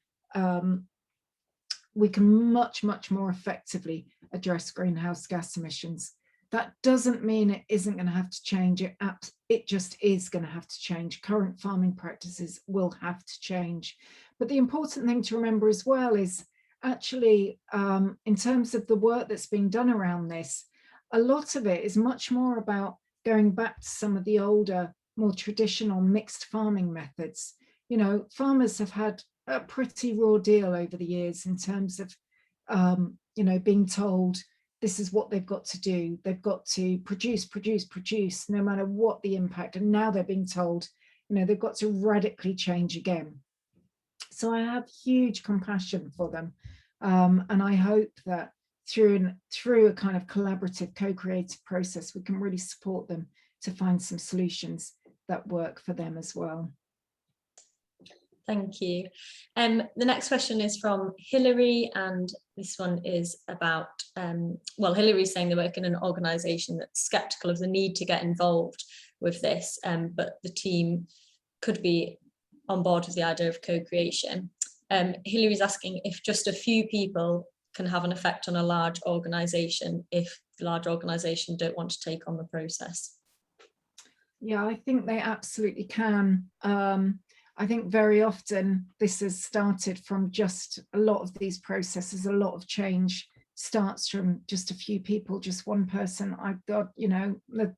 A: we can much more effectively address greenhouse gas emissions. That doesn't mean it isn't going to have to change. It just is going to have to change. Current farming practices will have to change. But the important thing to remember as well is actually, in terms of the work that's being done around this, a lot of it is much more about going back to some of the older, more traditional mixed farming methods. You know, farmers have had a pretty raw deal over the years in terms of, you know, being told this is what they've got to do. They've got to produce, no matter what the impact. And now they're being told, you know, they've got to radically change again. So I have huge compassion for them. And I hope that through a kind of collaborative, co-creative process, we can really support them to find some solutions that work for them as well.
B: Thank you. The next question is from Hilary, and this one is about, well, Hilary's saying they work in an organisation that's sceptical of the need to get involved with this, but the team could be on board with the idea of co-creation. Hilary's asking if just a few people can have an effect on a large organisation if the large organisation don't want to take on the process.
A: Yeah, I think they absolutely can. I think very often this has started from just a lot of these processes, a lot of change starts from just a few people, just one person. I've got, you know, the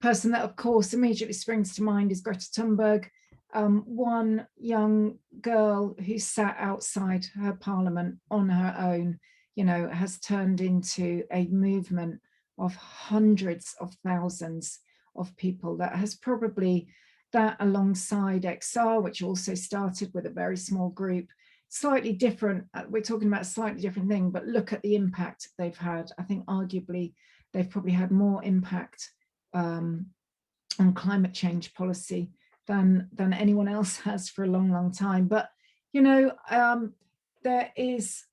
A: person that of course immediately springs to mind is Greta Thunberg, one young girl who sat outside her parliament on her own, you know, has turned into a movement of hundreds of thousands of people that has probably, that alongside XR, which also started with a very small group, slightly different, we're talking about a slightly different thing, but look at the impact they've had. I think arguably they've probably had more impact on climate change policy than anyone else has for a long time. But you know, there is,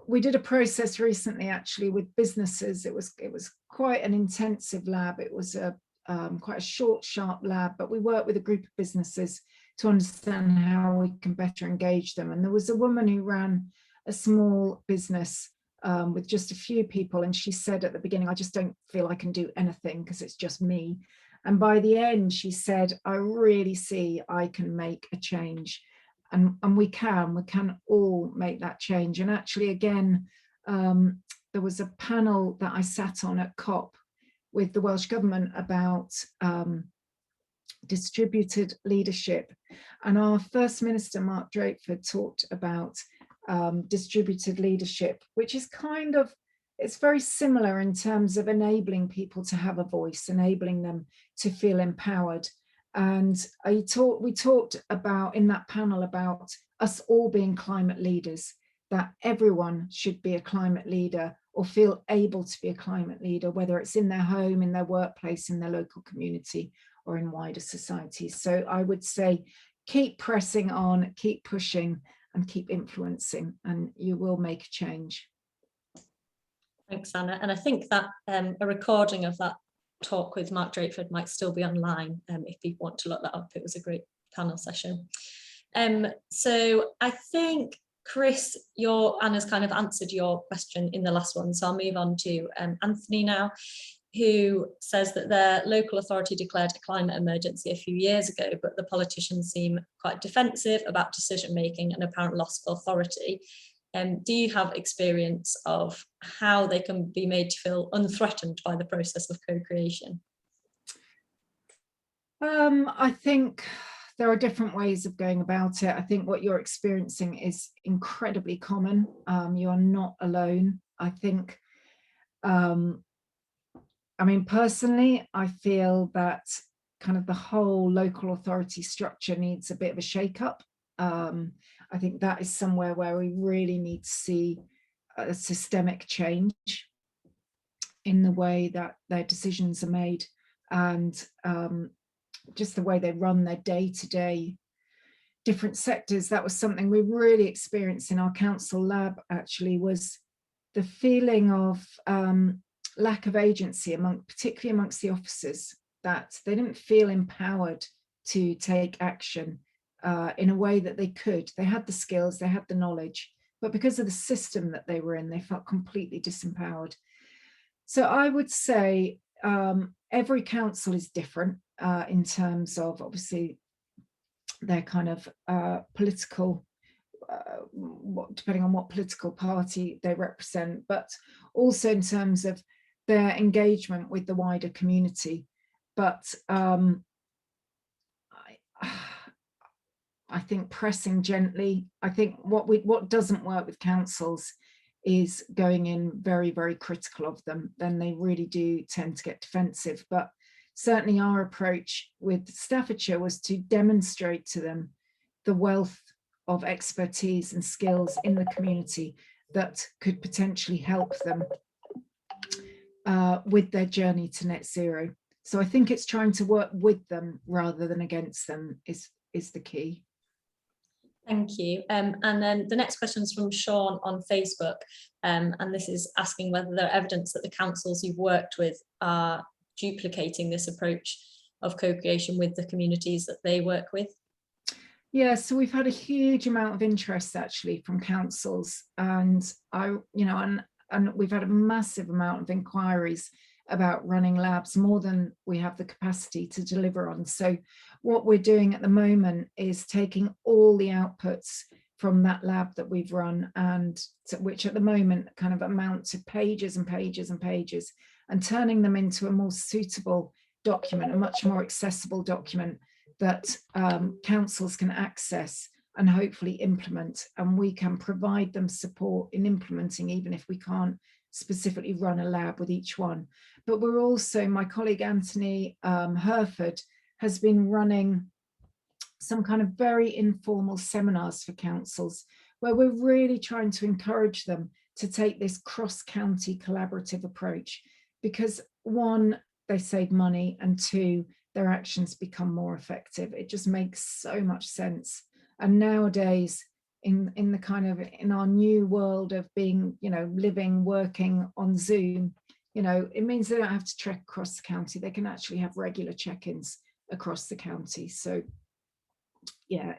A: we did a process recently actually with businesses. It was quite an intensive lab. It was a quite a short, sharp lab, but we worked with a group of businesses to understand how we can better engage them. And there was a woman who ran a small business with just a few people, and she said at the beginning, I just don't feel I can do anything because it's just me. And by the end, she said, I really see I can make a change. And we can all make that change. And actually, again, there was a panel that I sat on at COP with the Welsh Government about distributed leadership. And our First Minister, Mark Drakeford, talked about distributed leadership, which is kind of, it's very similar in terms of enabling people to have a voice, enabling them to feel empowered. And we talked about in that panel about us all being climate leaders, that everyone should be a climate leader or feel able to be a climate leader, whether it's in their home, in their workplace, in their local community, or in wider society. So I would say, keep pressing on, keep pushing, and keep influencing, and you will make a change.
B: Thanks, Anna. And I think that a recording of that talk with Mark Drakeford might still be online if people want to look that up. It was a great panel session. So I think, Chris, Anna's kind of answered your question in the last one, so I'll move on to Anthony now, who says that their local authority declared a climate emergency a few years ago, but the politicians seem quite defensive about decision making and apparent loss of authority. Do you have experience of how they can be made to feel unthreatened by the process of co-creation?
A: I think there are different ways of going about it. I think what you're experiencing is incredibly common. You are not alone. I think, I mean, personally, I feel that kind of the whole local authority structure needs a bit of a shake-up. I think that is somewhere where we really need to see a systemic change in the way that their decisions are made, and just the way they run their day-to-day different sectors. That was something we really experienced in our council lab, actually, was the feeling of lack of agency, particularly amongst the officers, that they didn't feel empowered to take action in a way that they could. They had the skills, they had the knowledge, but because of the system that they were in, they felt completely disempowered. So I would say every council is different in terms of, obviously, their kind of political, depending on what political party they represent, but also in terms of their engagement with the wider community. But I think pressing gently. I think what doesn't work with councils is going in very, very critical of them, then they really do tend to get defensive. But certainly our approach with Staffordshire was to demonstrate to them the wealth of expertise and skills in the community that could potentially help them with their journey to net zero. So I think it's trying to work with them rather than against them is the key.
B: Thank you. And then the next question is from Sean on Facebook, and this is asking whether there are evidence that the councils you've worked with are duplicating this approach of co-creation with the communities that they work with.
A: Yeah, so we've had a huge amount of interest actually from councils, and we've had a massive amount of inquiries about running labs, more than we have the capacity to deliver on. So what we're doing at the moment is taking all the outputs from that lab that we've run, and which at the moment kind of amount to pages and pages and pages, and turning them into a more suitable document, a much more accessible document that councils can access and hopefully implement, and we can provide them support in implementing, even if we can't specifically run a lab with each one. But we're also, my colleague Anthony Herford has been running some kind of very informal seminars for councils, where we're really trying to encourage them to take this cross-county collaborative approach, because one, they save money, and two, their actions become more effective. It just makes so much sense. And nowadays, in our new world of being, living, working on Zoom, it means they don't have to trek across the county. They can actually have regular check-ins across the county. So yeah,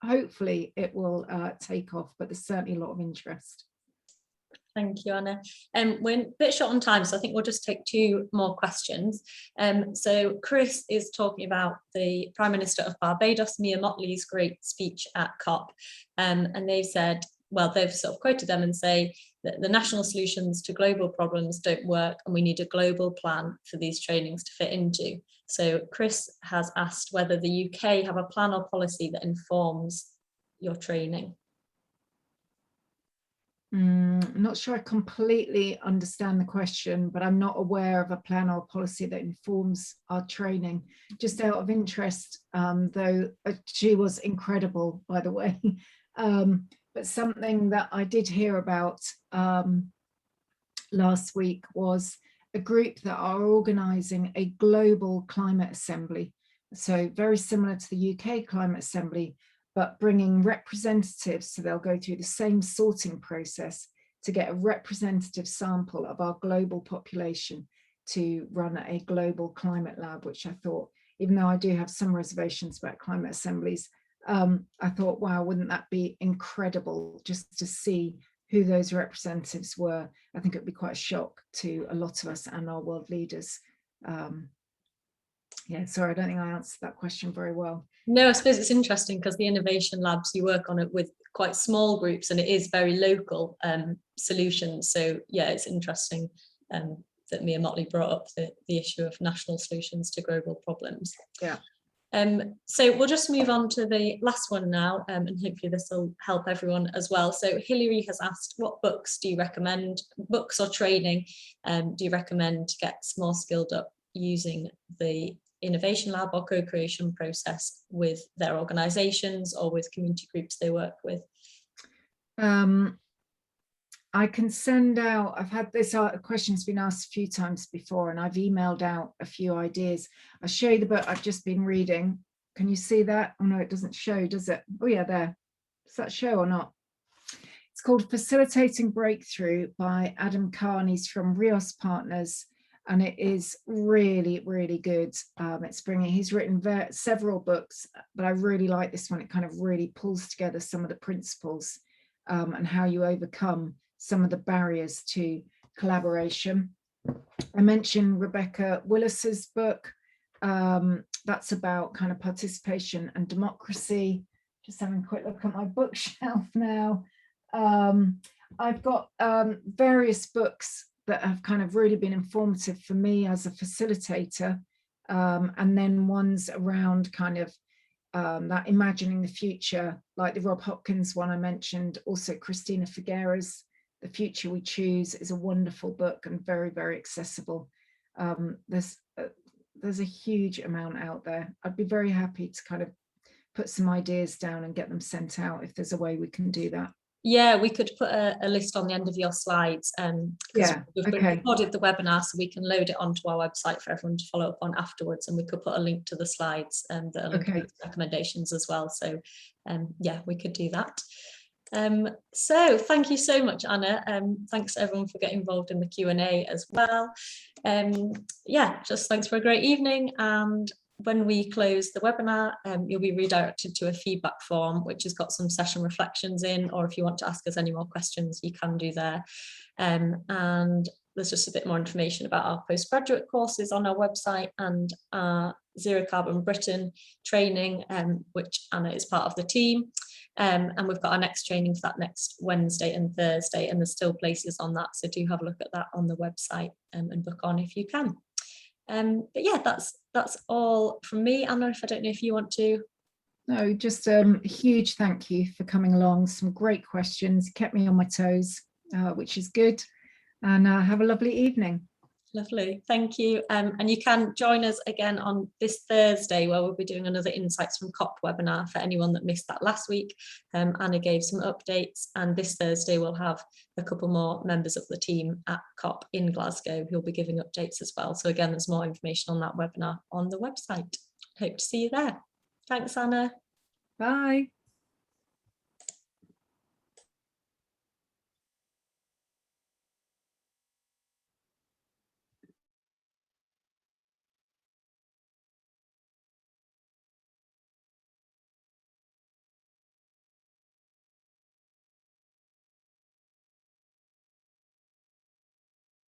A: hopefully it will take off, but there's certainly a lot of interest.
B: Thank you, Anna. We're a bit short on time, so I think we'll just take two more questions. So Chris is talking about the Prime Minister of Barbados, Mia Mottley's great speech at COP. And they've said, well, they've sort of quoted them and say that the national solutions to global problems don't work, and we need a global plan for these trainings to fit into. So Chris has asked whether the UK have a plan or policy that informs your training.
A: I'm not sure I completely understand the question, but I'm not aware of a plan or policy that informs our training. Just out of interest, though, she was incredible, by the way. But something that I did hear about last week was a group that are organising a global climate assembly. So very similar to the UK climate assembly, but bringing representatives, so they'll go through the same sorting process to get a representative sample of our global population to run a global climate lab, which I thought, even though I do have some reservations about climate assemblies, I thought, wow, wouldn't that be incredible just to see who those representatives were? I think it would be quite a shock to a lot of us and our world leaders. Yeah, sorry, I don't think I answered that question very well.
B: No, I suppose it's interesting because the innovation labs, you work on it with quite small groups, and it is very local solutions. So yeah, it's interesting that Mia Mottley brought up the issue of national solutions to global problems.
A: Yeah.
B: So we'll just move on to the last one now, and hopefully this will help everyone as well. So Hilary has asked, what books do you recommend, books or training do you recommend to get more skilled up using the innovation lab or co-creation process with their organisations or with community groups they work with?
A: I can send out, I've had this question's been asked a few times before, and I've emailed out a few ideas. I'll show you the book I've just been reading. Can you see that? Oh no, it doesn't show, does it? Oh yeah, there. Does that show or not? It's called Facilitating Breakthrough by Adam Carney. He's from Rios Partners, and it is really, really good. He's written several books, but I really like this one. It kind of really pulls together some of the principles and how you overcome some of the barriers to collaboration. I mentioned Rebecca Willis's book. That's about kind of participation and democracy. Just having a quick look at my bookshelf now. I've got various books that have kind of really been informative for me as a facilitator, and then ones around kind of that imagining the future, like the Rob Hopkins one I mentioned, also Christina Figueres, The Future We Choose is a wonderful book and very, very accessible. There's a huge amount out there. I'd be very happy to kind of put some ideas down and get them sent out if there's a way we can do that.
B: Yeah, we could put a list on the end of your slides, because we've recorded the webinar, so we can load it onto our website for everyone to follow up on afterwards, and we could put a link to the slides that are linked to recommendations as well. So yeah, we could do that. So thank you so much, Anna. Thanks everyone for getting involved in the Q&A as well. Yeah, just thanks for a great evening, and when we close the webinar, you'll be redirected to a feedback form which has got some session reflections in, or if you want to ask us any more questions, you can do there. And there's just a bit more information about our postgraduate courses on our website, and our Zero Carbon Britain training, which Anna is part of the team. And we've got our next training for that next Wednesday and Thursday, and there's still places on that, so do have a look at that on the website, and book on if you can. But yeah, that's all from me. Anna, I don't know if you want to.
A: No, just a huge thank you for coming along. Some great questions, kept me on my toes, which is good. And have a lovely evening.
B: Lovely, thank you. And you can join us again on this Thursday, where we'll be doing another Insights from COP webinar for anyone that missed that last week. Anna gave some updates, and this Thursday we'll have a couple more members of the team at COP in Glasgow who'll be giving updates as well. So again, there's more information on that webinar on the website. Hope to see you there. Thanks, Anna.
A: Bye.